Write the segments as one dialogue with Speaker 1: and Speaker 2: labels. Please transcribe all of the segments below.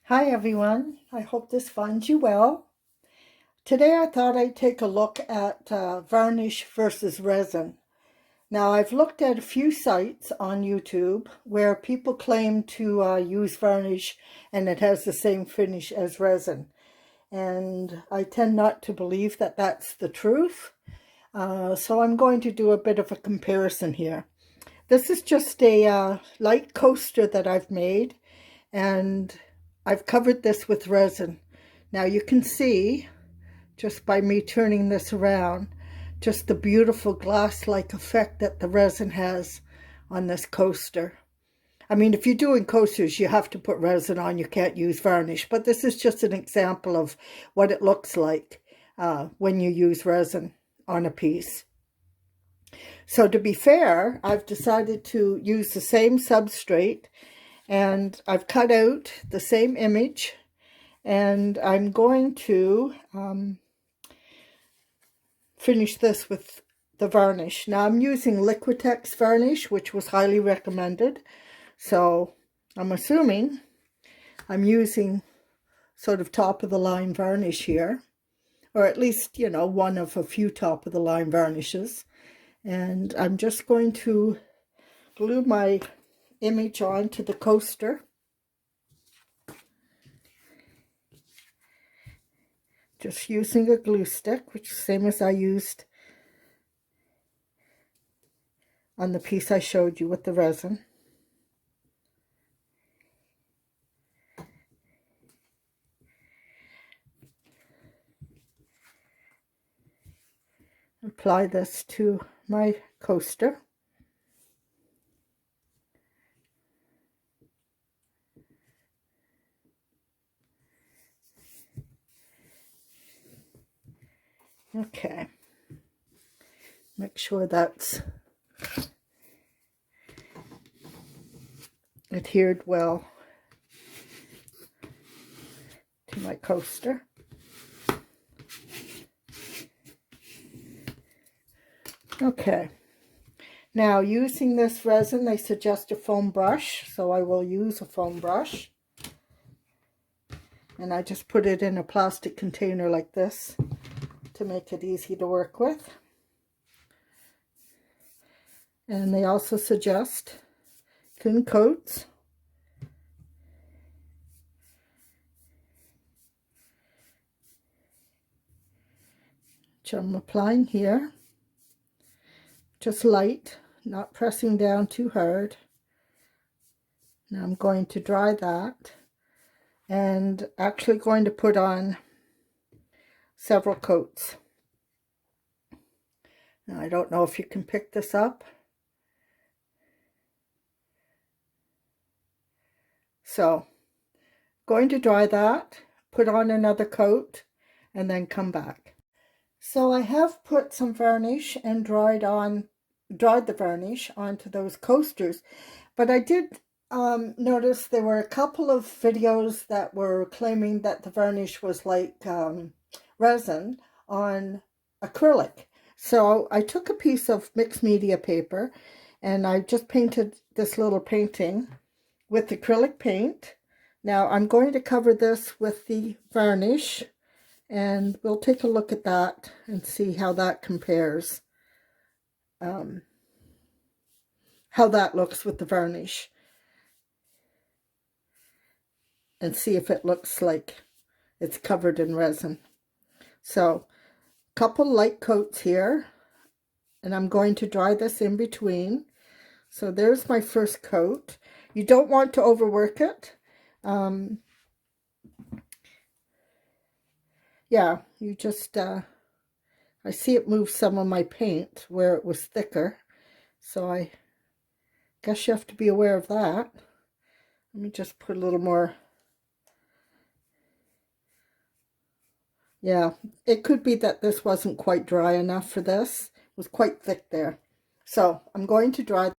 Speaker 1: Hi everyone, I hope this finds you well. Today I thought I'd take a look at varnish versus resin. Now I've looked at a few sites on YouTube where people claim to use varnish and it has the same finish as resin. And I tend not to believe that that's the truth. So I'm going to do a bit of a comparison here. This is just a light coaster that I've made, and I've covered this with resin. Now you can see, just by me turning this around, just the beautiful glass-like effect that the resin has on this coaster. I mean, if you're doing coasters, you have to put resin on. You can't use varnish. But this is just an example of what it looks like when you use resin on a piece. So to be fair, I've decided to use the same substrate, and I've cut out the same image, and I'm going to finish this with the varnish. Now I'm using Liquitex varnish, which was highly recommended. So I'm assuming I'm using sort of top of the line varnish here, or at least, you know, one of a few top of the line varnishes. And I'm just going to glue my image onto the coaster. Just using a glue stick, which is the same as I used on the piece I showed you with the resin. Apply this to my coaster. Okay. Make sure that's adhered well to my coaster. Okay. Now, using this resin, they suggest a foam brush, so I will use a foam brush. And I just put it in a plastic container like this to make it easy to work with. And they also suggest thin coats. Which I'm applying here. Just light, not pressing down too hard. Now I'm going to dry that, and actually going to put on several coats. Now I don't know if you can pick this up. So, going to dry that, put on another coat, and then come back. So I have put some varnish and dried the varnish onto those coasters, but I did notice there were a couple of videos that were claiming that the varnish was like resin on acrylic. So I took a piece of mixed media paper and I just painted this little painting with acrylic paint. Now I'm going to cover this with the varnish, and we'll take a look at that and see how that compares, how that looks with the varnish, and see if it looks like it's covered in resin. So, a couple light coats here, and I'm going to dry this in between. So there's my first coat. You don't want to overwork it. Yeah, you just, I see it move some of my paint where it was thicker. So I guess you have to be aware of that. Let me just put a little more. Yeah, it could be that this wasn't quite dry enough for this. It was quite thick there. So I'm going to dry.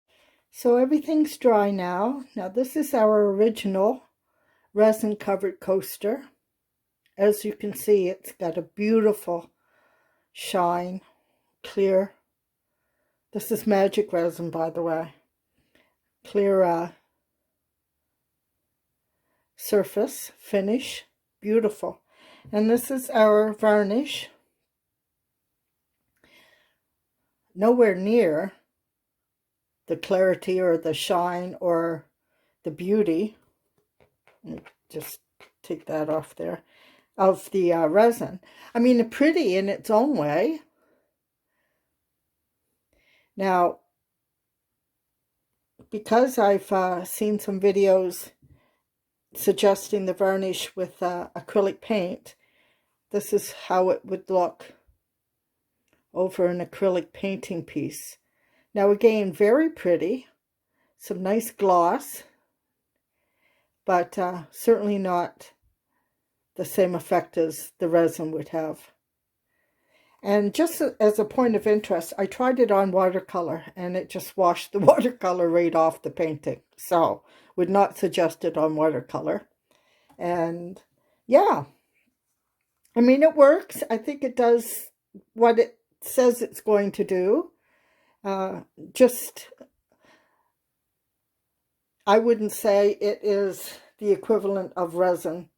Speaker 1: So everything's dry now. Now this is our original resin covered coaster. As you can see, it's got a beautiful shine, clear. This is Magic Resin, by the way. Clear surface finish. Beautiful. And this is our varnish. Nowhere near the clarity or the shine or the beauty. Just take that off there. Of the resin. I mean, pretty in its own way. Now, because I've seen some videos suggesting the varnish with acrylic paint, this is how it would look over an acrylic painting piece. Now again, very pretty, some nice gloss, but certainly not the same effect as the resin would have. And just as a point of interest, I tried it on watercolor and it just washed the watercolor right off the painting. So, would not suggest it on watercolor. And yeah, I mean, it works. I think it does what it says it's going to do. I wouldn't say it is the equivalent of resin,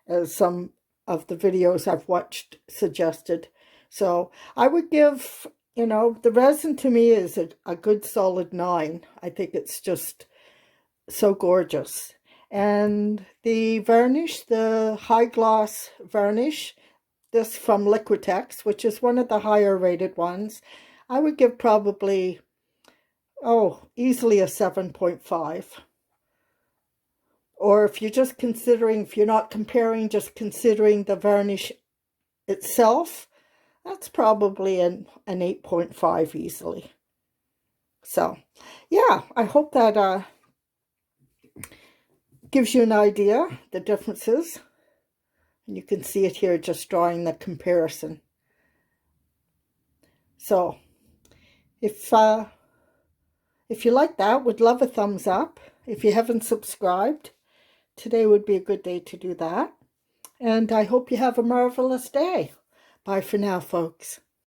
Speaker 1: as some of the videos I've watched suggested. So I would give, the resin to me is a good solid 9. I think it's just so gorgeous. And the varnish, the High Gloss Varnish, this from Liquitex, which is one of the higher rated ones, I would give probably, easily a 7.5. Or if you're not comparing, just considering the varnish itself, that's probably an 8.5 easily. So, yeah, I hope that gives you an idea, the differences. And you can see it here, just drawing the comparison. So, if you like that, would love a thumbs up. If you haven't subscribed, today would be a good day to do that. And I hope you have a marvelous day. Bye for now, folks.